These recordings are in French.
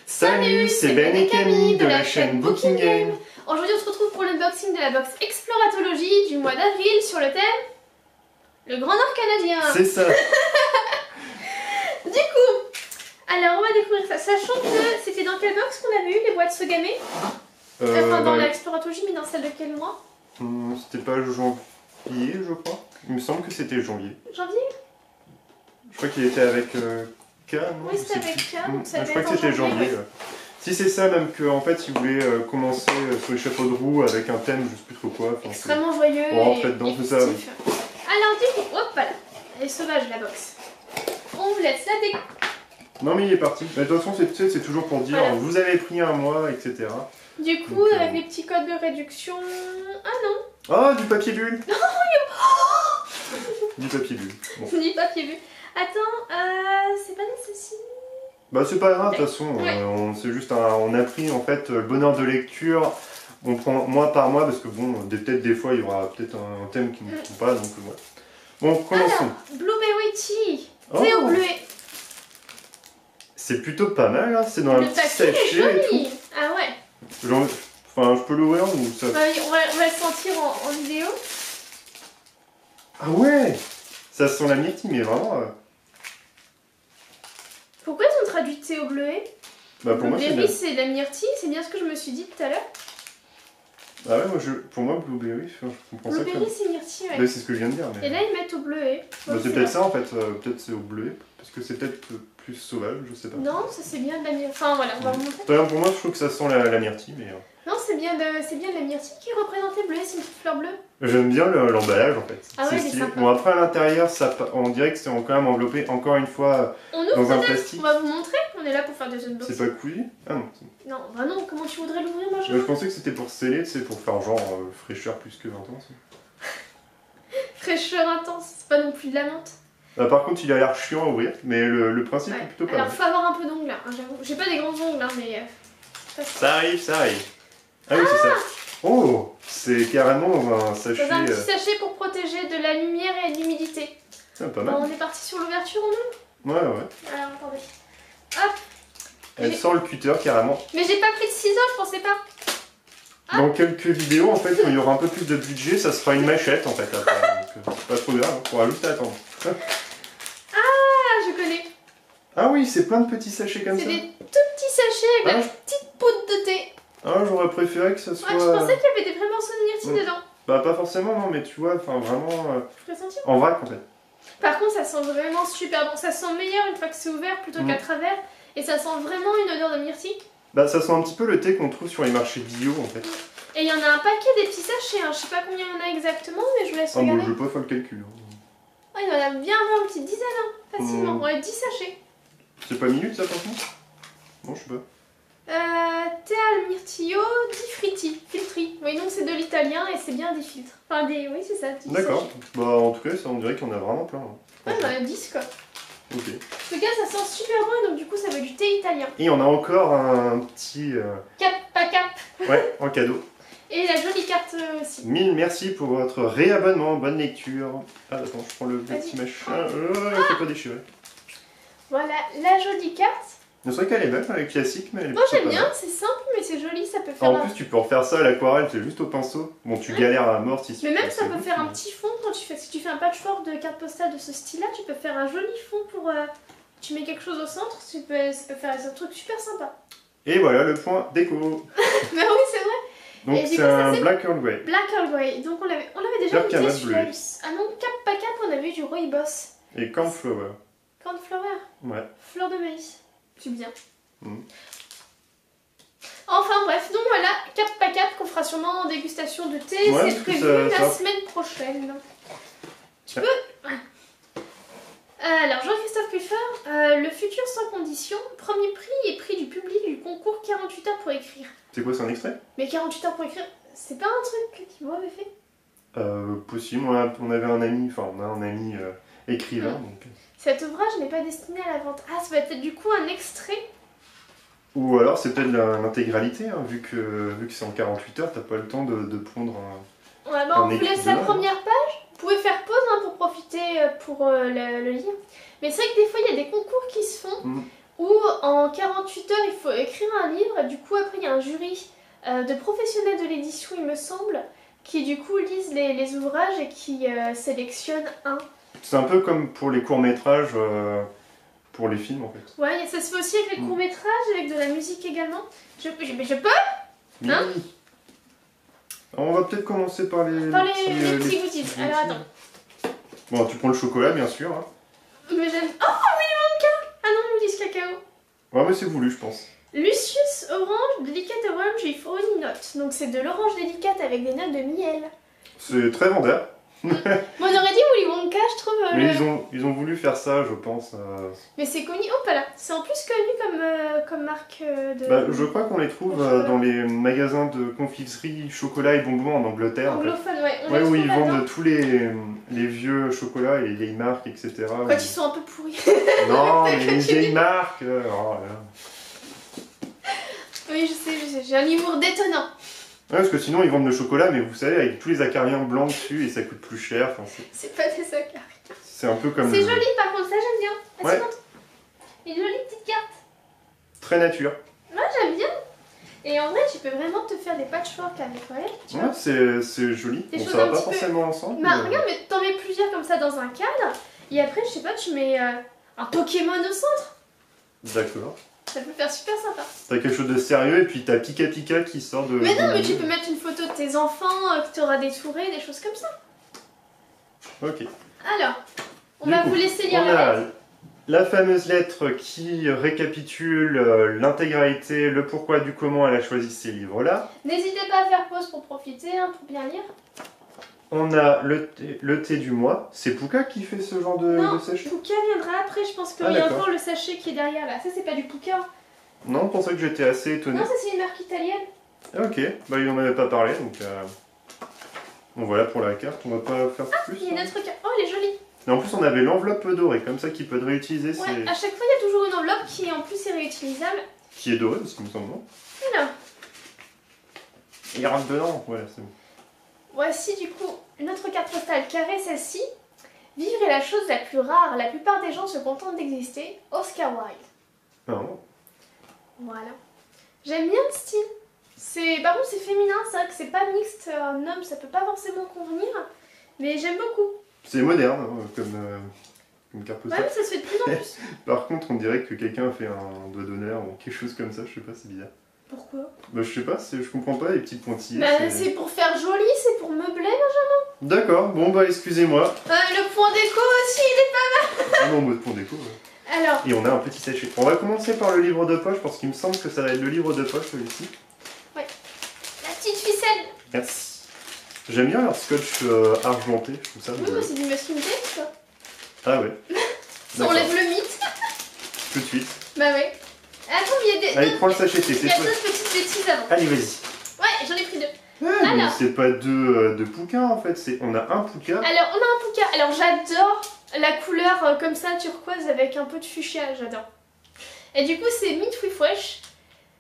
Salut, c'est Ben et Camille de la chaîne Booking Game. Aujourd'hui on se retrouve pour l'unboxing de la box Exploratologie du mois d'avril sur le thème le Grand Nord canadien. C'est ça. Du coup, alors on va découvrir ça, sachant que c'était dans quelle box qu'on avait eu les boîtes Sogame enfin dans l'Exploratologie, mais dans celle de quel mois? C'était pas janvier, je crois. Il me semble que c'était janvier. Janvier? Je crois qu'il était avec K, non? Oui, c'était avec K, donc ça je crois que c'était janvier. Ouais. Si c'est ça, même qu'en fait, il voulait commencer sur les chapeaux de roue avec un thème, je sais plus trop quoi. Enfin, extrêmement joyeux. On rentrait dedans, tout ça. Oui. Alors, du coup, hop là, elle est sauvage la box. On vous laisse la déco. Non, mais il est parti. Mais de toute façon, c'est toujours pour dire voilà. Vous avez pris un mois, etc. Du coup, donc, avec les petits codes de réduction. Ah non! Oh, du papier bulle! Du papier bulle. Bon. Du papier bulle. Attends, c'est pas nécessaire. Bah c'est pas grave, de toute façon, c'est juste on a pris en fait le bonheur de lecture, on prend mois par mois parce que bon, peut-être des fois il y aura peut-être un thème qui ne nous pas, donc ouais. Bon, commençons. Alors, Blueberry Tea, thé au bleuet. C'est plutôt pas mal, hein. C'est dans un petit sachet et tout. Ah ouais. Genre, enfin, je peux l'ouvrir ou ça... on va le sentir en vidéo. Ah ouais. Ça sent la myrtille, mais vraiment... Pourquoi ils ont traduit thé au bleuet? Bah pour moi c'est la myrtille, c'est bien ce que je me suis dit tout à l'heure. Ah ouais, pour moi blueberry, je comprends ça. Blueberry c'est myrtille, ouais. Bah, c'est ce que je viens de dire. Mais... Et là ils mettent au bleuet. Bah, c'est peut-être ça en fait, peut-être c'est au bleuet, parce que c'est peut-être plus sauvage, je sais pas. Non, ça c'est bien de la myrtille. Enfin voilà, on va remonter. Pour moi je trouve que ça sent la myrtille, mais... Non, c'est bien de la myrtille qui représentait le bleuet, c'est une petite fleur bleue. J'aime bien l'emballage en fait. Ah ouais, c'est sympa. Bon après à l'intérieur, on dirait que c'est quand même enveloppé encore une fois dans un plastique. On va vous montrer, on est là pour faire des unboxings. C'est pas cousu? Ah non. Non, bah non, comment tu voudrais l'ouvrir moi je pensais que c'était pour sceller, c'est pour faire genre fraîcheur plus que intense. Fraîcheur intense, c'est pas non plus de la menthe. Par contre il a l'air chiant à ouvrir, mais le principe est plutôt pas mal. Alors faut avoir un peu d'ongles là, hein, j'avoue. J'ai pas des grands ongles hein, mais... Ça arrive, ça arrive. Ah oui, c'est ça. Oh, c'est carrément dans un sachet. Dans un petit sachet pour protéger de la lumière et de l'humidité. Ah, pas mal. Bon, on est parti sur l'ouverture, on ouvre? Ouais. Alors, attendez. Hop. Elle sort le cutter carrément. Mais j'ai pas pris de ciseaux, je pensais pas. Dans quelques vidéos, en fait, quand il y aura un peu plus de budget, ça sera une machette en fait. Après, donc, c'est pas trop grave, on pourra juste attendre. Ah, je connais. Ah oui, c'est plein de petits sachets comme ça. C'est des tout petits sachets avec la petite poudre de thé. Ah, j'aurais préféré que ça soit... Ouais, je pensais qu'il y avait des vrais morceaux de myrtille dedans. Bah pas forcément, non, mais tu vois, enfin vraiment... Je peux sentir? En vrac en fait. Par contre, ça sent vraiment super bon. Ça sent meilleur une fois que c'est ouvert plutôt qu'à travers. Et ça sent vraiment une odeur de myrtille. Bah ça sent un petit peu le thé qu'on trouve sur les marchés bio en fait. Et il y en a un paquet des petits sachets, hein. Je sais pas combien il y en a exactement, mais je vous laisse regarder. Bon, je vais pas faire le calcul. Oh, il y en a bien une petite dizaine, hein, facilement. Ouais, 10 sachets. C'est pas minute ça franchement? Non, je sais pas. Thé al mirtillo di fritti, filtri. Oui, donc c'est de l'italien et c'est bien des filtres. Enfin, oui, c'est ça. D'accord. Bah, en tout cas, ça, on dirait qu'il y en a vraiment plein. Ouais, il y en a 10 quoi. Ok. En tout cas, ça sent super bon et donc du coup, ça veut du thé italien. Et on a encore un petit. Cap à cap. Ouais, en cadeau. Et la jolie carte aussi. 1000 merci pour votre réabonnement. Bonne lecture. Ah, attends, je prends le petit machin. Faut pas déchirer. Voilà, la jolie carte. C'est vrai qu'elle est belle, elle est classique, mais elle est moi j'aime bien, c'est simple, mais c'est joli, ça peut faire... En plus, tu peux refaire ça à l'aquarelle, c'est juste au pinceau. Bon, tu galères à mort si mais même ça peut faire un petit fond quand tu fais... Si tu fais un patchwork de cartes postales de ce style-là, tu peux faire un joli fond pour... Tu mets quelque chose au centre, ça peut faire un truc super sympa. Et voilà le point déco. Bah oui, c'est vrai. Donc c'est un Black Earl Grey. Black Earl Grey, donc on l'avait déjà goûté celui-là. Ah non, cap à cap, on avait eu du rooibos. Et cornflower. Cornflower? Ouais. Fleur de maïs. C'est bien. Enfin bref, donc voilà, cap à cap qu'on fera sûrement en dégustation de thé, c'est prévu la semaine prochaine. Tu peux... Alors Jean-Christophe Puffer, le futur sans condition, premier prix et prix du public du concours 48 heures pour écrire. C'est quoi, c'est un extrait? Mais 48 heures pour écrire, c'est pas un truc que Thibaut avait fait? Possible, on a un ami, écrivain. Donc... Cet ouvrage n'est pas destiné à la vente. Ah, ça va être du coup un extrait? Ou alors c'est peut-être l'intégralité, hein, vu que c'est en 48 heures, t'as pas le temps de prendre un... Ouais, bah on vous laisse la première page. Vous pouvez faire pause hein, pour profiter pour le lire. Mais c'est vrai que des fois il y a des concours qui se font où en 48 heures il faut écrire un livre. Du coup après il y a un jury de professionnels de l'édition il me semble, qui du coup lisent les ouvrages et qui sélectionnent un. C'est un peu comme pour les courts-métrages, pour les films en fait. Ouais, ça se fait aussi avec les courts-métrages, avec de la musique également. Je peux Oui. Hein? Alors, on va peut-être commencer par les petits goodies. Alors attends. Bon, tu prends le chocolat bien sûr. Hein. Mais j'aime... Oh, Willy Wonka! Ah non, ils disent cacao. Ouais, mais c'est voulu, je pense. Lucius Orange, Delicate Orange with Honey Notes. Donc c'est de l'orange délicate avec des notes de miel. C'est très vendeur. Moi on aurait dit Willy Wonka, je trouve. Mais ils ont voulu faire ça, je pense. Mais c'est connu. Oh, pas là. C'est en plus connu comme marque de. Bah, je crois qu'on les trouve dans les magasins de confiserie, chocolat et bonbons en Angleterre. Anglophone, ouais. Ouais, où ils vendent tous les vieux chocolats et les vieilles marques, etc. Quand ils sont un peu pourris. Non, mais les vieilles marques. Oh là là. Oui, je sais, j'ai un humour détonnant. Ouais, parce que sinon ils vendent le chocolat, mais vous savez, avec tous les acariens blancs dessus et ça coûte plus cher. Enfin, c'est pas des acariens. C'est un peu comme. C'est joli par contre, ça j'aime bien. Ouais. Une jolie petite carte. Très nature. Moi j'aime bien. Et en vrai, tu peux vraiment te faire des patchwork avec, ouais. Ouais, c'est joli. Des Bon, choses ça va un pas petit peu- forcément ensemble. Bah regarde, mais t'en mets plusieurs comme ça dans un cadre. Et après, je sais pas, tu mets un Pokémon au centre. D'accord. Ça peut faire super sympa. T'as quelque chose de sérieux et puis t'as Pika Pika qui sort de. Mais non, mais tu peux mettre une photo de tes enfants que t'auras détourés, des choses comme ça. Ok. Alors, on Du va coup, vous laisser lire on la a lettre. la fameuse lettre qui récapitule l'intégralité, le pourquoi du comment elle a choisi ces livres-là. N'hésitez pas à faire pause pour profiter, hein, pour bien lire. On a le thé du mois. C'est Pouka qui fait ce genre de sachet? Pouka viendra après, je pense qu'il Ah, y a d'accord. encore le sachet qui est derrière là. Ça, c'est pas du Pouka. Non, pour ça que j'étais assez étonné. Non, ça, c'est une marque italienne. Ah, ok, bah il en avait pas parlé donc. Bon voilà pour la carte, on va pas faire plus. Il y a une autre carte. Oh, elle est jolie. Et en plus on avait l'enveloppe dorée, comme ça qui peut être réutilisée, Ouais, à chaque fois, il y a toujours une enveloppe qui, en plus, est réutilisable. qui est dorée, parce qu'il me semble, non? Alors, Il rentre dedans, ouais, c'est bon. voici du coup une autre carte postale carrée, celle-ci. Vivre est la chose la plus rare. La plupart des gens se contentent d'exister. Oscar Wilde. Ah, non. Voilà. J'aime bien le style. Par contre, c'est féminin. C'est vrai que c'est pas mixte. Un homme, ça peut pas forcément convenir. Mais j'aime beaucoup. C'est moderne hein, comme carte Ouais, postale. mais ça se fait de plus en plus. Par contre, on dirait que quelqu'un a fait un doigt d'honneur ou quelque chose comme ça, je sais pas, c'est bizarre. Pourquoi? Bah, je sais pas, je comprends pas les petits pointillés. Bah, c'est pour faire joli, c'est pour meubler. D'accord, bon bah excusez-moi. Le point déco aussi, il est Ah non, mot de déco. Ouais. pas... Alors, Et on a un petit sachet. On va commencer par le livre de poche parce qu'il me semble que ça va être le livre de poche celui-ci. la petite ficelle. Merci. J'aime bien leur scotch argenté, je trouve ça Oui, rigolo. bah, c'est du masking tape, quoi. Ah ouais. Ça enlève le mythe. Tout de suite. Bah ouais. Attends, il y a des... Allez, prends le sachet, Il c'est y a toi. d'autres petites bêtises avant. Allez, vas-y. Ouais, j'en ai pris deux. Ah, mais Alors. c'est pas deux Pouka en fait, on a un Pouka. Alors, on a un Pouka. Alors, j'adore la couleur comme ça, turquoise, avec un peu de fuchsia, j'adore. Et du coup, c'est Mint with Fresh.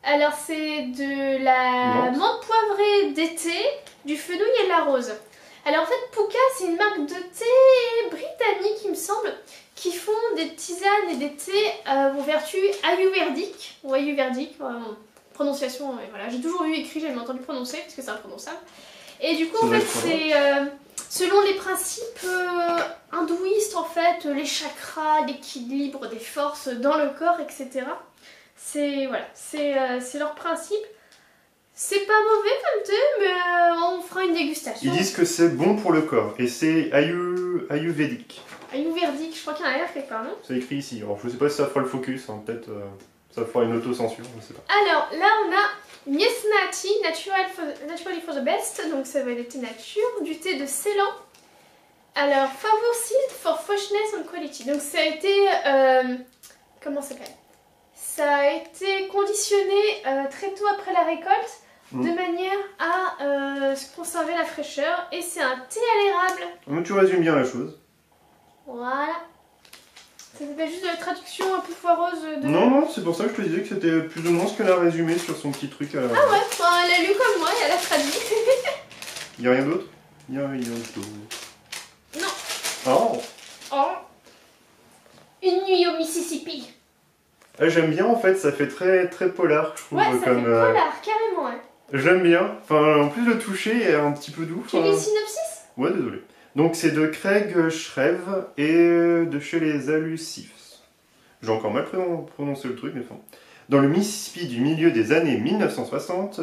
Alors, c'est de la menthe poivrée d'été, du fenouil et de la rose. Alors, en fait, Pouka, c'est une marque de thé britannique, il me semble, qui font des tisanes et des thés aux vertus ayurvédiques, ou ayurvédiques, prononciation, voilà. J'ai toujours vu écrit, j'avais entendu prononcer, parce que c'est imprononçable. Et du coup, en fait, c'est selon les principes hindouistes, en fait, les chakras, l'équilibre des forces dans le corps, etc. C'est voilà, c'est leur principe. C'est pas mauvais comme thé, mais on fera une dégustation. Ils disent que c'est bon pour le corps et c'est ayurvédique. Ayurvédique, je crois qu'il y en a l'air quelque part, non? C'est écrit ici. Alors je sais pas si ça fera le focus, hein. Peut-être ça fera une autocensure, je sais pas. Alors là, on a Nyesnati, Naturally for the Best, donc ça va être des thés nature, du thé de Ceylan. Alors, Favor Seed for Freshness and Quality. Donc ça a été, comment ça s'appelle? Ça a été conditionné très tôt après la récolte, de manière à conserver la fraîcheur. Et c'est un thé à l'érable. Mais tu résumes bien la chose. Voilà. Ça s'appelle juste de la traduction un peu foireuse de... Non, non, c'est pour ça que je te disais que c'était plus ou moins ce qu'elle a résumé sur son petit truc. À la... Ah ouais, enfin, elle a lu comme moi et elle a traduit. Il y a rien d'autre? Il y a rien d'autre. Non. Oh. Oh. Une nuit au Mississippi. Ah, j'aime bien en fait, ça fait très très polar, je trouve. Ouais, ça comme, fait polar, carrément, ouais. J'aime bien. Enfin, en plus le toucher est un petit peu doux. Tu lis le synopsis? Ouais, désolé. Donc c'est de Craig Shreve et de chez les Alusifs. J'ai encore mal prononcé le truc, mais enfin. Dans le Mississippi du milieu des années 1960,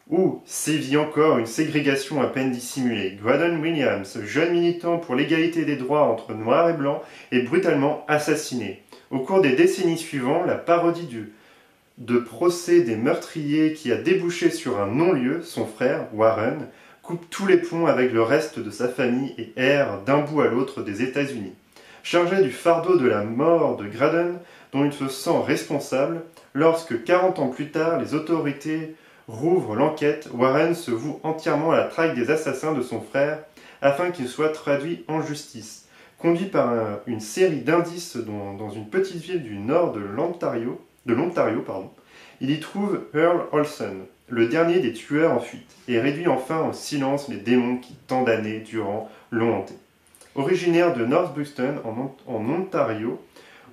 où sévit encore une ségrégation à peine dissimulée, Graydon Williams, jeune militant pour l'égalité des droits entre noirs et blancs, est brutalement assassiné. Au cours des décennies suivantes, la parodie de procès des meurtriers qui a débouché sur un non-lieu, son frère, Warren, coupe tous les ponts avec le reste de sa famille et erre d'un bout à l'autre des États-Unis. Chargé du fardeau de la mort de Graydon, dont il se sent responsable, lorsque 40 ans plus tard, les autorités rouvrent l'enquête, Warren se voue entièrement à la traque des assassins de son frère afin qu'il soit traduit en justice. Conduit par une série d'indices dans une petite ville du nord de l'Ontario, il y trouve Earl Olsen, le dernier des tueurs en fuite, et réduit enfin au silence les démons qui tant d'années durant l'ont hanté. Originaire de North Buxton, en Ontario,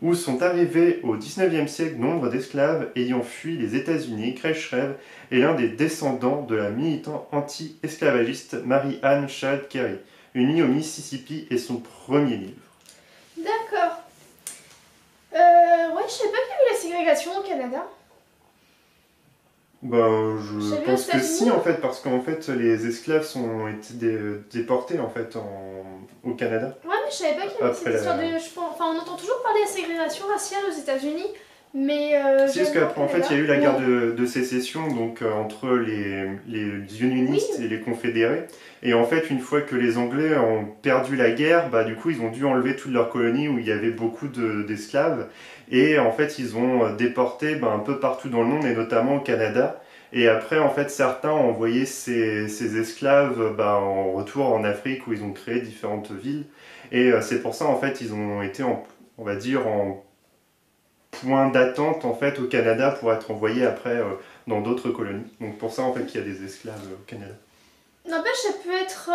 où sont arrivés au XIXe siècle nombre d'esclaves ayant fui les États-Unis, Craig Shreve est l'un des descendants de la militante anti-esclavagiste Mary-Ann Shadd Cary. Une nuit au Mississippi est son premier livre. D'accord. Ouais, je savais pas qu'il y avait la ségrégation au Canada. Ben, je pense que si, en fait, parce qu'en fait, les esclaves ont été déportés, en fait, au Canada. Ouais, mais je savais pas qu'il y avait cette histoire de... Enfin, on entend toujours parler de ségrégation raciale aux États-Unis, mais... Si, parce qu'après, en fait, il y a eu la guerre de sécession, donc, entre les unionistes et les confédérés. Et en fait, une fois que les Anglais ont perdu la guerre, bah, du coup, ils ont dû enlever toutes leurs colonies où il y avait beaucoup d'esclaves. Et en fait, ils ont déporté un peu partout dans le monde, et notamment au Canada. Et après, en fait, certains ont envoyé ces esclaves en retour en Afrique, où ils ont créé différentes villes. Et c'est pour ça, en fait, ils ont été, on va dire, en point d'attente, en fait, au Canada pour être envoyés après dans d'autres colonies. Donc pour ça, en fait, qu'il y a des esclaves au Canada. N'empêche, ça peut être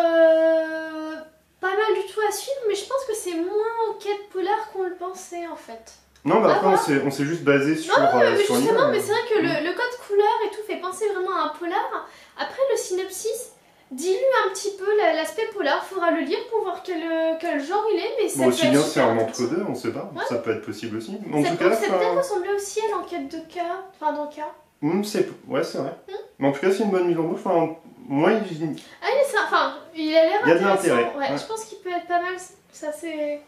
pas mal du tout à suivre, mais je pense que c'est moins enquête polar qu'on le pensait, en fait. Non, mais après, on s'est juste basé sur... Non, mais justement, mais c'est vrai que le code couleur et tout fait penser vraiment à un polar. Après, le synopsis dilue un petit peu l'aspect polar. Faudra le lire pour voir quel genre il est, mais ça peut aussi bien être c'est un entre-deux, on sait pas. Ouais. Ça peut être possible aussi. En tout cas, ça peut-être ressembler aussi à l'enquête de cas, enfin d'Anka. Ouais, c'est vrai. Mais en tout cas, c'est une bonne mise en bouche. Enfin, moi, il a l'air il y a de l'intérêt. Ouais, je pense qu'il peut être pas mal. Ça, c'est...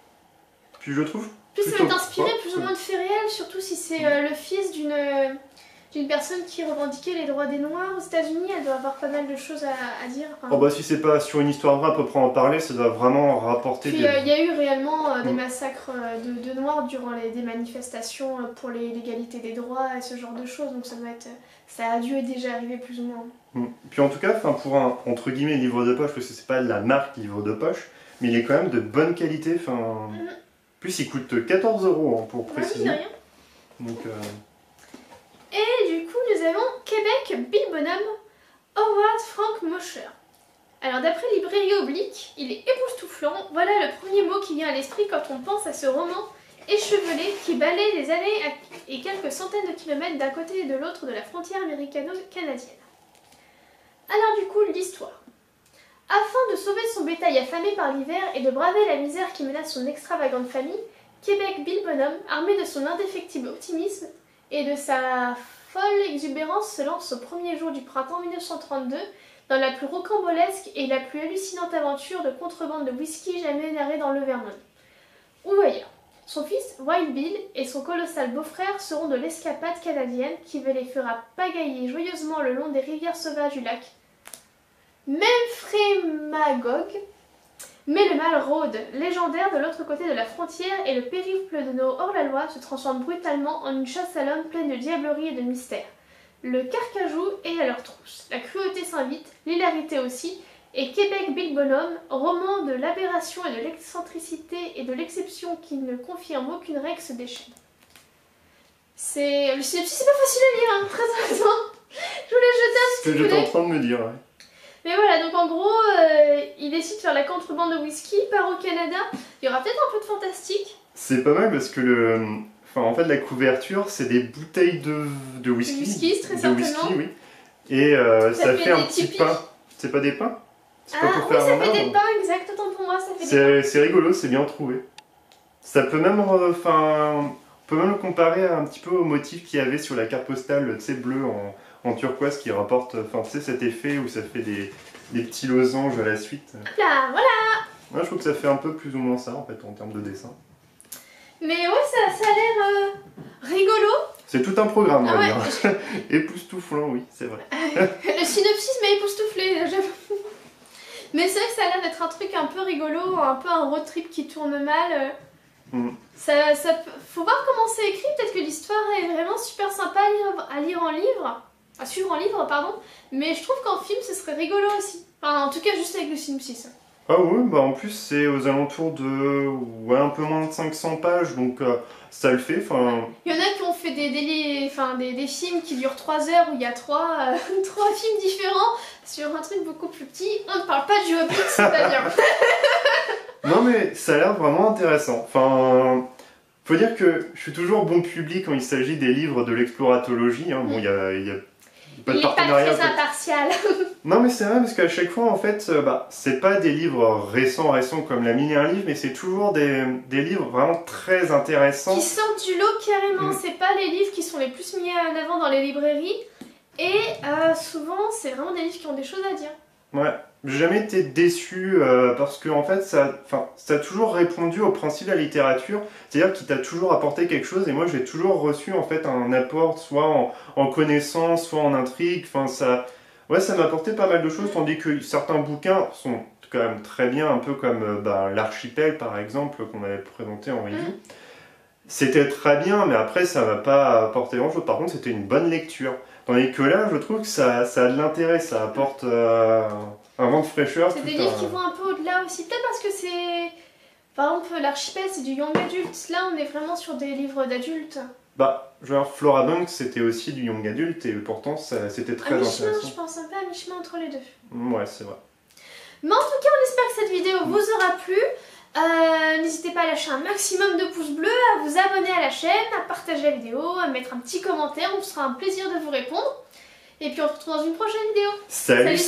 Puis je trouve... Plus ça va être inspiré plus ou moins de faits réels, surtout si c'est le fils d'une personne qui revendiquait les droits des Noirs aux États-Unis. Elle doit avoir pas mal de choses à dire. Enfin... Oh bah si c'est pas sur une histoire vraie à peu près en parler, ça doit vraiment rapporter. Puis il y a eu réellement des massacres de Noirs durant des manifestations pour l'égalité des droits et ce genre de choses, donc ça a dû déjà arriver plus ou moins. Puis en tout cas, pour un entre guillemets livre de poche, parce que c'est pas la marque livre de poche, mais il est quand même de bonne qualité. Plus il coûte 14 € pour préciser. Ouais, oui, donc, Et du coup, nous avons Québec Bill Bonhomme, Howard Frank Mosher. Alors d'après Librairie Oblique, il est époustouflant. Voilà le premier mot qui vient à l'esprit quand on pense à ce roman échevelé qui balaie les années et quelques centaines de kilomètres d'un côté et de l'autre de la frontière américano-canadienne. Alors du coup, l'histoire. Afin de sauver son bétail affamé par l'hiver et de braver la misère qui menace son extravagante famille, Québec Bill Bonhomme, armé de son indéfectible optimisme et de sa folle exubérance, se lance au premier jour du printemps 1932 dans la plus rocambolesque et la plus hallucinante aventure de contrebande de whisky jamais narrée dans le Vermont. Ou ailleurs. Son fils, Wild Bill, et son colossal beau-frère seront de l'escapade canadienne qui les fera pagailler joyeusement le long des rivières sauvages du lac Memphremagog, mais le mal rôde, légendaire de l'autre côté de la frontière, et le périple de nos hors-la-loi se transforme brutalement en une chasse à l'homme pleine de diablerie et de mystère. Le carcajou est à leur trousse, la cruauté s'invite, l'hilarité aussi, et Québec Bill Bonhomme, roman de l'aberration et de l'excentricité et de l'exception qui ne confirme aucune règle, se déchaîne. Le synopsis, c'est pas facile à lire, hein, très honnêtement. Je voulais jeter un petit coup d'œil. C'est ce que j'étais en train de me dire, ouais. Mais voilà, donc en gros, il décide de faire la contrebande de whisky, part au Canada. Il y aura peut-être un peu de fantastique. C'est pas mal parce que enfin en fait la couverture c'est des bouteilles de whisky. Whisky, très certainement. Whisky, oui. Et ça fait un petit pain. C'est pas des pains? C'est pas pour oui, faire ça un fait arbre. des pains, exact, autant pour moi, ça fait des pains. C'est rigolo, c'est bien trouvé. Ça peut même, on peut même le comparer un petit peu au motif qu'il y avait sur la carte postale, tu sais, bleue en turquoise qui rapporte, enfin tu sais, cet effet où ça fait des petits losanges à la suite. Là, voilà. Moi je trouve que ça fait un peu plus ou moins ça en fait en termes de dessin. Mais ouais, ça a l'air rigolo. C'est tout un programme, on va ouais. dire. Époustouflant, oui, c'est vrai. Le synopsis m'a époustouflé, j'avoue. Mais c'est vrai que ça a l'air d'être un truc un peu rigolo, un peu un road trip qui tourne mal. Faut voir comment c'est écrit, peut-être que l'histoire est vraiment super sympa à lire en livre, à suivre en livre, pardon. Mais je trouve qu'en film, ce serait rigolo aussi. Enfin, en tout cas, juste avec le synopsis. Ah oui, bah en plus c'est aux alentours de un peu moins de 500 pages, donc ça le fait. Il y en a qui ont fait des films qui durent 3 heures où il y a 3 films différents sur un truc beaucoup plus petit. On ne parle pas du Hobbit, c'est pas bien. Non mais ça a l'air vraiment intéressant. Enfin, faut dire que je suis toujours bon public quand il s'agit des livres de l'exploratologie. Hein. Bon, il y a pas de partenariat. Il est pas très impartial. Non mais c'est vrai parce qu'à chaque fois en fait, c'est pas des livres récents comme La Mine et un livre, mais c'est toujours des livres vraiment très intéressants. Qui sortent du lot carrément, c'est pas les livres qui sont les plus mis en avant dans les librairies. Et souvent c'est vraiment des livres qui ont des choses à dire. Ouais, j'ai jamais été déçu parce que en fait ça a toujours répondu au principe de la littérature, c'est-à-dire qu'il t'a toujours apporté quelque chose et moi j'ai toujours reçu en fait un apport soit en connaissance, soit en intrigue, ça m'a apporté pas mal de choses, tandis que certains bouquins sont quand même très bien, un peu comme l'Archipel par exemple, qu'on avait présenté en review. C'était très bien, mais après ça m'a pas apporté grand-chose. Par contre, c'était une bonne lecture. Tandis que là, je trouve que ça a de l'intérêt, ça apporte un vent de fraîcheur. C'est des livres qui vont un peu au-delà aussi, peut-être parce que c'est... Par exemple, l'Archipel, c'est du young adult. Là, on est vraiment sur des livres d'adultes. Genre Flora Banks, c'était aussi du young adult et pourtant c'était très intéressant. Je pense un peu à mi-chemin entre les deux. Ouais, c'est vrai. Mais en tout cas, on espère que cette vidéo vous aura plu. N'hésitez pas à lâcher un maximum de pouces bleus, à vous abonner à la chaîne, à partager la vidéo, à mettre un petit commentaire, on sera un plaisir de vous répondre. Et puis on se retrouve dans une prochaine vidéo. Salut.